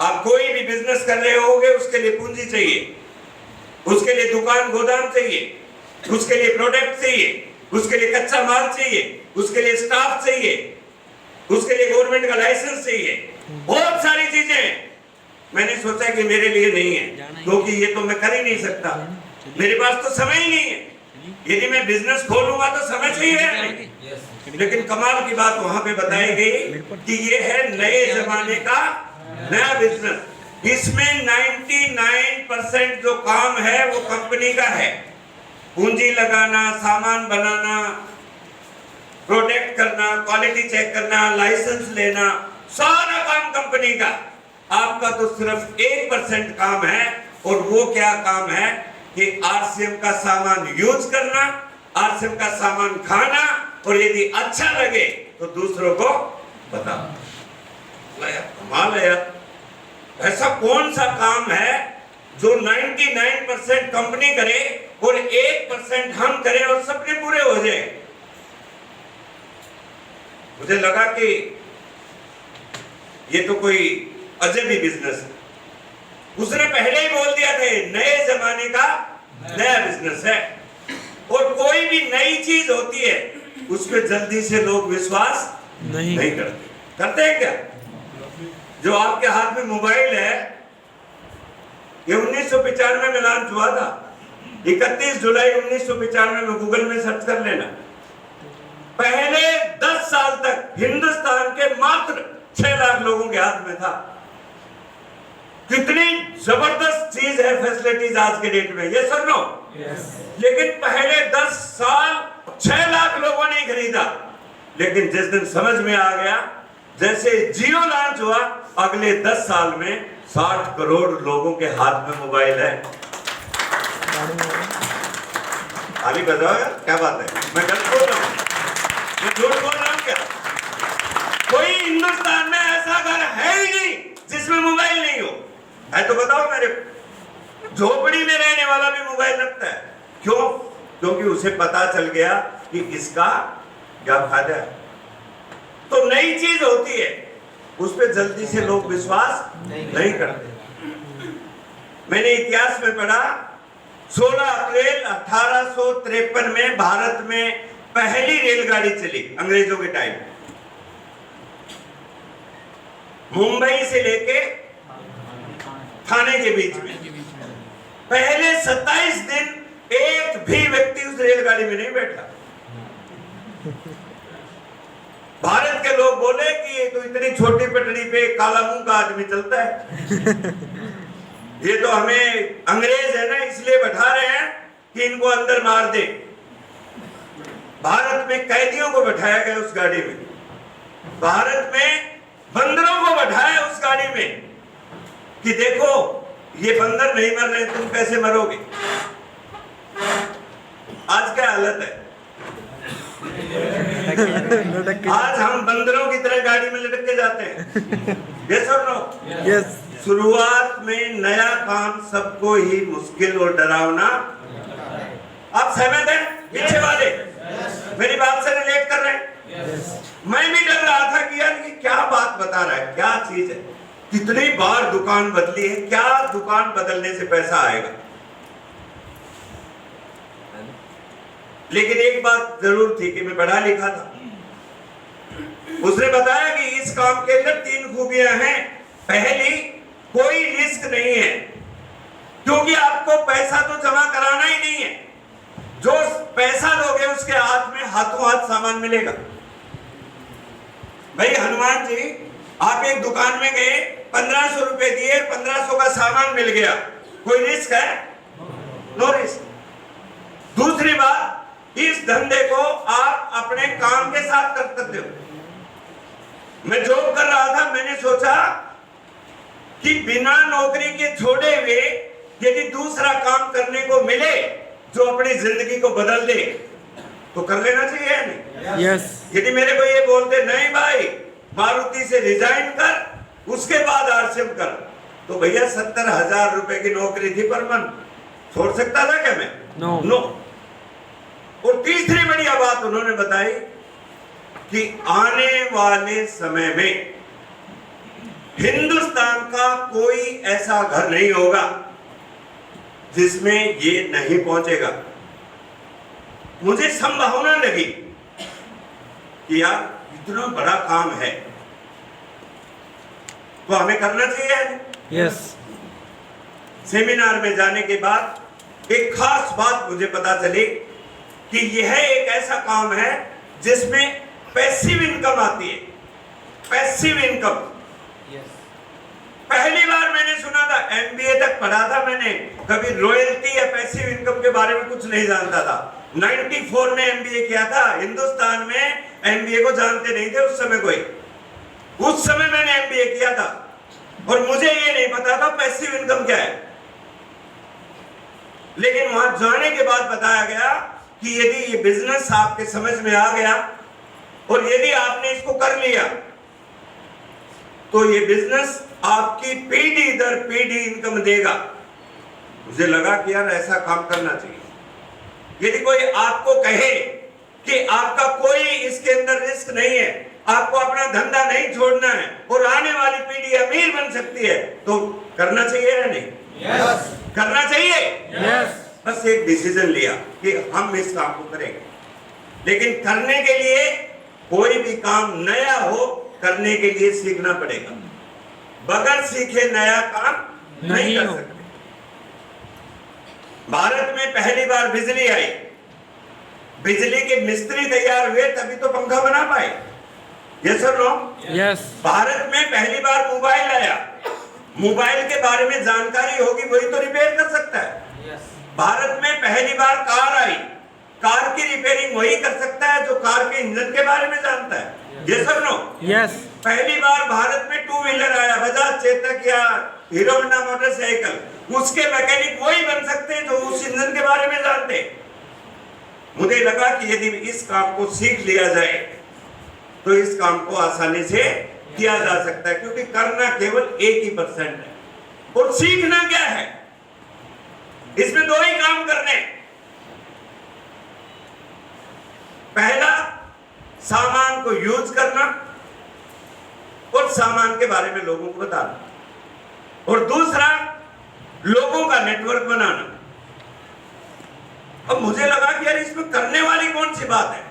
आप कोई भी बिजनेस कर रहे होगे उसके लिए पूंजी चाहिए, उसके लिए दुकान गोदाम चाहिए, उसके लिए प्रोडक्ट चाहिए, उसके लिए कच्चा माल चाहिए, उसके लिए स्टाफ चाहिए, उसके लिए गवर्नमेंट का लाइसेंस चाहिए, बहुत सारी चीजें हैं। मैंने सोचा कि मेरे लिए नहीं है, क्योंकि ये तो मैं कर ही नहीं सकता, मेरे पास तो समय ही नहीं है। यदि मैं बिजनेस खोलूंगा तो समय चाहिए। लेकिन कमाल की बात वहां पे बताई गई कि ये है नए जमाने का नया बिजनेस। इसमें 99% जो काम है वो कंपनी का है, पूंजी लगाना, सामान बनाना, प्रोटेक्ट करना, क्वालिटी चेक करना, लाइसेंस लेना, सारा काम कंपनी का। आपका तो सिर्फ 1% काम है, और वो क्या काम है कि आरसीएम का सामान यूज करना, आरसीएम का सामान खाना, और यदि अच्छा लगे तो दूसरों को बताओ। कमाल है यार, ऐसा कौन सा काम है जो 99% कंपनी करे और 1% हम करें और सपने पूरे हो जाए। मुझे लगा कि ये तो कोई अजब ही बिजनेस है। उसने पहले ही बोल दिया था नए जमाने का नया बिजनेस है, और कोई भी नई चीज होती है उस पर जल्दी से लोग विश्वास नहीं करते हैं क्या? जो आपके हाथ में मोबाइल है, ये 1995 में लॉन्च हुआ था। 31 जुलाई 1995 में गूगल में सर्च कर लेना। पहले 10 साल तक हिंदुस्तान के मात्र 6 लाख लोगों के हाथ में था। कितनी जबरदस्त चीज है फैसिलिटीज आज के डेट में, ये सुन लो। लेकिन पहले 10 साल 6 लाख लोगों ने खरीदा, लेकिन जिस दिन समझ में आ गया, जैसे जियो लॉन्च हुआ, अगले 10 साल में 60 करोड़ लोगों के हाथ में मोबाइल है। अभी बताओ यार क्या बात है, मैं गलत बोल रहा हूँ, मैं झूठ बोल रहा हूँ क्या? कोई हिंदुस्तान में ऐसा घर है ही नहीं जिसमें मोबाइल नहीं हो। है तो बताओ मेरे। झोपड़ी में रहने वाला भी मोबाइल रखता है, क्यों? क्योंकि उसे पता चल गया कि इसका क्या फायदा है। तो नई चीज होती है उस पर जल्दी से लोग विश्वास नहीं करते। मैंने इतिहास में पढ़ा, 16 अप्रैल 1853 में भारत में पहली रेलगाड़ी चली अंग्रेजों के टाइम, मुंबई से लेके थाने के बीच में। पहले 27 दिन एक भी व्यक्ति उस रेलगाड़ी में नहीं बैठा। भारत के लोग बोले कि ये तो इतनी छोटी पटरी पे काला मुंह का आदमी चलता है, ये तो हमें अंग्रेज है ना इसलिए बैठा रहे हैं कि इनको अंदर मार दे। भारत में कैदियों को बैठाया गया उस गाड़ी में, भारत में बंदरों को बैठाया उस गाड़ी में कि देखो ये बंदर नहीं मर रहे, तुम कैसे मरोगे। आज क्या हालत है? आज हम बंदरों की तरह गाड़ी में लटक के जाते हैं। यस और नो? यस। शुरुआत में नया काम सबको ही मुश्किल और डरावना। आप सहमत हैं? पीछे वाले मेरी बात से रिलेट कर रहे हैं? मैं भी डर रहा था कि यार ये क्या बात बता रहा है, क्या चीज है, कितनी बार दुकान बदली है, क्या दुकान बदलने से पैसा आएगा। लेकिन एक बात जरूर थी कि मैं पढ़ा लिखा था। उसने बताया कि इस काम के अंदर 3 खूबियां हैं। पहली, कोई रिस्क नहीं है, क्योंकि आपको पैसा तो जमा कराना ही नहीं है। जो पैसा दोगे उसके हाथ में हाथों हाथ सामान मिलेगा। भाई हनुमान जी, आप एक दुकान में गए, 1500 रुपए दिए, 1500 का सामान मिल गया, कोई रिस्क है? No risk. दूसरी बात, इस धंधे को आप अपने काम के साथ कर सकते हो। मैं जॉब कर रहा था, मैंने सोचा कि बिना नौकरी के छोड़े हुए यदि दूसरा काम करने को मिले जो अपनी जिंदगी को बदल दे तो कर लेना चाहिए या नहीं? यस। यदि मेरे को ये बोलते नहीं भाई मारुति से रिजाइन कर उसके बाद आरसीएम कर, तो भैया 70,000 रुपए की नौकरी थी पर मंथ, छोड़ सकता था क्या मैं? नो। और तीसरी बढ़िया बात उन्होंने बताई कि आने वाले समय में हिंदुस्तान का कोई ऐसा घर नहीं होगा जिसमें ये नहीं पहुंचेगा। मुझे संभावना लगी कि यार इतना बड़ा काम है तो हमें करना चाहिए। यस। सेमिनार में जाने के बाद एक खास बात मुझे पता चली कि यह एक ऐसा काम है जिसमें पैसिव इनकम आती है। पैसिव इनकम पहली बार मैंने सुना था, एमबीए तक पढ़ा था मैंने, कभी रॉयल्टी या पैसिव इनकम के बारे में कुछ नहीं जानता था। 94 में एमबीए किया था। हिंदुस्तान में एमबीए को जानते नहीं थे उस समय कोई। उस समय मैंने एमबीए किया था और मुझे ये नहीं पता था पैसिव इनकम क्या है। लेकिन वहां जाने के बाद बताया गया कि यदि ये बिजनेस आपके समझ में आ गया और यदि आपने इसको कर लिया तो ये बिजनेस आपकी पीढ़ी दर पीढ़ी इनकम देगा। मुझे लगा कि यार ऐसा काम करना चाहिए। यदि कोई आपको कहे कि आपका कोई इसके अंदर रिस्क नहीं है, आपको अपना धंधा नहीं छोड़ना है और आने वाली पीढ़ी अमीर बन सकती है, तो करना चाहिए या नहीं? यस। करना चाहिए। यस। बस एक डिसीजन लिया कि हम इस काम को करेंगे। लेकिन करने के लिए कोई भी काम नया हो, करने के लिए सीखना पड़ेगा। बगैर सीखे नया काम नहीं कर सकते। भारत में पहली बार बिजली आई, बिजली के मिस्त्री तैयार हुए तभी तो पंखा बना पाए। यस और नो? यस। भारत में पहली बार मोबाइल आया, मोबाइल के बारे में जानकारी होगी वही तो रिपेयर कर सकता है। भारत में पहली बार कार आई, कार की रिपेयरिंग वही कर सकता है जो कार के इंजन के बारे में जानता है। यस और नो? यस। पहली बार भारत में टू व्हीलर आया, बजाज चेतक या हीरो होंडा मोटरसाइकिल, उसके मैकेनिक वही बन सकते हैं जो उस इंजन के बारे में जानते हैं। मुझे लगा कि यदि इस काम को सीख लिया जाए तो इस काम को आसानी से किया जा सकता है, क्योंकि करना केवल 1% है और सीखना क्या है? इसमें 2 ही काम करने। पहला, सामान को यूज करना और सामान के बारे में लोगों को बताना, और दूसरा लोगों का नेटवर्क बनाना। अब मुझे लगा कि यार इसमें करने वाली कौन सी बात है।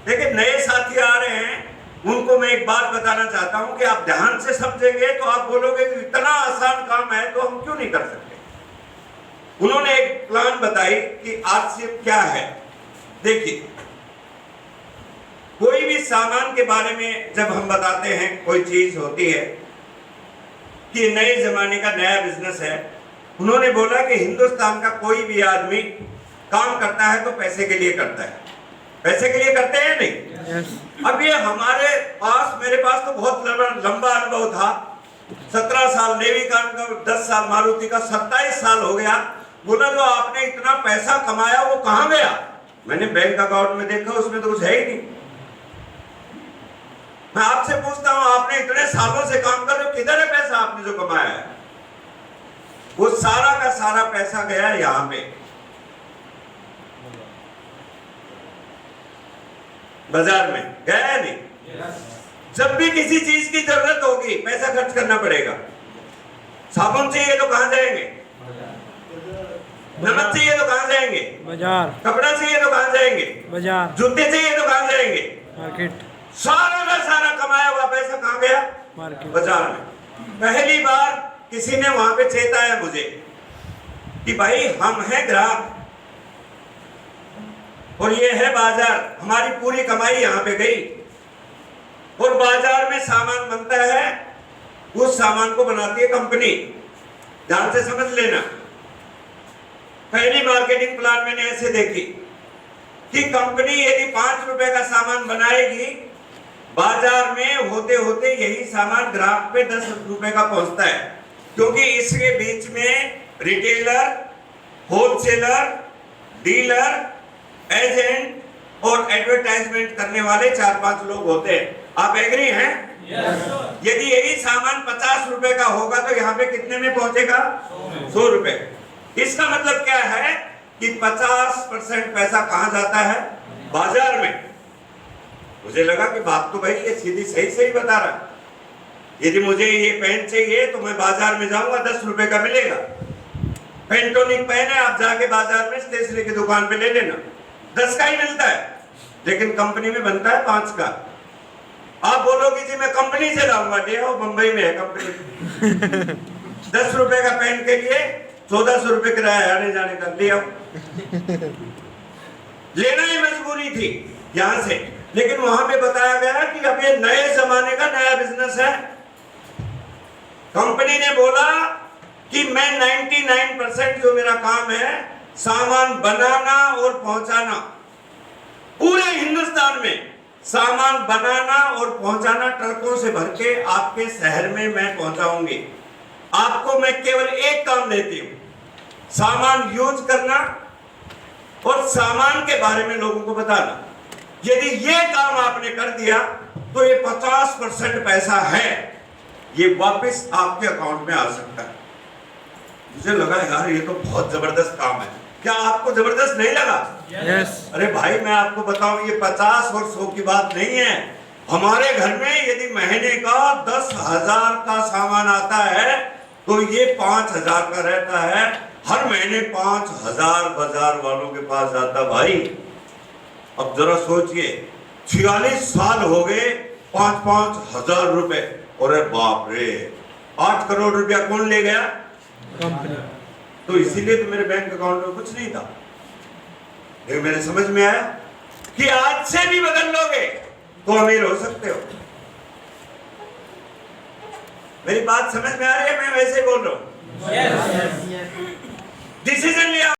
देखिए, नए साथी आ रहे हैं, उनको मैं एक बात बताना चाहता हूं कि आप ध्यान से समझेंगे तो आप बोलोगे कि इतना आसान काम है तो हम क्यों नहीं कर सकते। उन्होंने एक प्लान बताई कि आरसीएफ क्या है। देखिए, कोई भी सामान के बारे में जब हम बताते हैं, कोई चीज होती है कि नए जमाने का नया बिजनेस है, उन्होंने बोला कि हिंदुस्तान का कोई भी आदमी काम करता है तो पैसे के लिए करता है। पैसे के लिए करते हैं नहीं? Yes. अब ये हमारे पास, मेरे पास तो बहुत लंबा अनुभव था। 17 साल नेवी का अनुभव, 10 साल मारुति का, 27 साल हो गया। बोला जो आपने इतना पैसा कमाया वो कहां गया? मैंने बैंक अकाउंट में देखा, उसमें तो कुछ है ही नहीं। मैं आपसे पूछता हूं, आपने इतने सालों से काम कर रहे हो, किधर है पैसा आपने जो कमाया है? वो सारा का सारा पैसा गया यहां पे, बाजार में गया नहीं। जब भी किसी चीज की जरूरत होगी पैसा खर्च करना पड़ेगा। साबुन चाहिए तो कहां जाएंगे? नमक चाहिए तो कहां जाएंगे? बाजार। कपड़ा चाहिए तो कहां जाएंगे? बाजार। जूते चाहिए तो कहां जाएंगे? मार्केट। सारा का सारा कमाया हुआ पैसा कहां गया? मार्केट। बाजार में। पहली बार किसी ने वहां पे चेताया मुझे कि भाई हम हैं ग्राहक और ये है बाजार, हमारी पूरी कमाई यहां पे गई। और बाजार में सामान बनता है, उस सामान को बनाती है कंपनी। ध्यान से समझ लेना। पहली मार्केटिंग प्लान मैंने ऐसे देखी कि कंपनी यदि 5 रुपए का सामान बनाएगी, बाजार में होते होते यही सामान ग्राहक पे 10 रुपए का पहुंचता है, क्योंकि इसके बीच में रिटेलर, होलसेलर, डीलर, एजेंट और एडवर्टाइजमेंट करने वाले 4-5 लोग होते हैं। आप एग्री हैं? यदि यही सामान 50 रुपए का होगा तो यहाँ पे कितने में पहुंचेगा? 100 रुपए। इसका मतलब क्या है कि 50% पैसा कहां जाता है? बाजार में। मुझे लगा कि बात तो भाई ये सीधी सही बता रहा है। यदि मुझे ये पेन चाहिए तो मैं बाजार में जाऊंगा, 10 रुपए का मिलेगा। पेंटोनिक पेन है, आप जाके बाजार में स्टेशनरी की दुकान पे ले लेना, 10 का ही मिलता है, लेकिन कंपनी में बनता है 5 का। आप बोलोगे जी मैं कंपनी से लाऊंगा, ले आओ, मुंबई में है कंपनी। 10 रुपए का पेन के लिए 1400 रुपए किराया आने जाने का, ले आओ। लेना ही मजबूरी थी यहां से, लेकिन वहां पे बताया गया कि अब ये नए जमाने का नया बिजनेस है। कंपनी ने बोला कि मैं 99% जो मेरा काम है सामान बनाना और पहुंचाना, पूरे हिंदुस्तान में सामान बनाना और पहुंचाना, ट्रकों से भर के आपके शहर में मैं पहुंचाऊंगी। आपको मैं केवल एक काम देती हूं, सामान यूज करना और सामान के बारे में लोगों को बताना। यदि ये काम आपने कर दिया तो ये 50% पैसा है, ये वापस आपके अकाउंट में आ सकता है। मुझे लगा यार ये तो बहुत जबरदस्त काम है। क्या आपको जबरदस्त नहीं लगा? यस। अरे भाई मैं आपको बताऊं, ये 50 और 100 की बात नहीं है। हमारे घर में यदि महीने का 10,000 का सामान आता है तो ये 5,000 का रहता है। हर महीने 5,000 बाजार वालों के पास जाता। भाई अब जरा सोचिए, 46 साल हो गए, 5-5 हजार रुपए। अरे बाप रे, 8 करोड़ रुपया कौन ले गया? कंपनी। तो इसीलिए तो मेरे बैंक अकाउंट में कुछ नहीं था। लेकिन मेरे समझ में आया कि आज से भी बदल लोगे तो अमीर हो सकते हो। मेरी बात समझ में आ रही है? मैं वैसे बोल रहा हूं। डिसीजन लिया।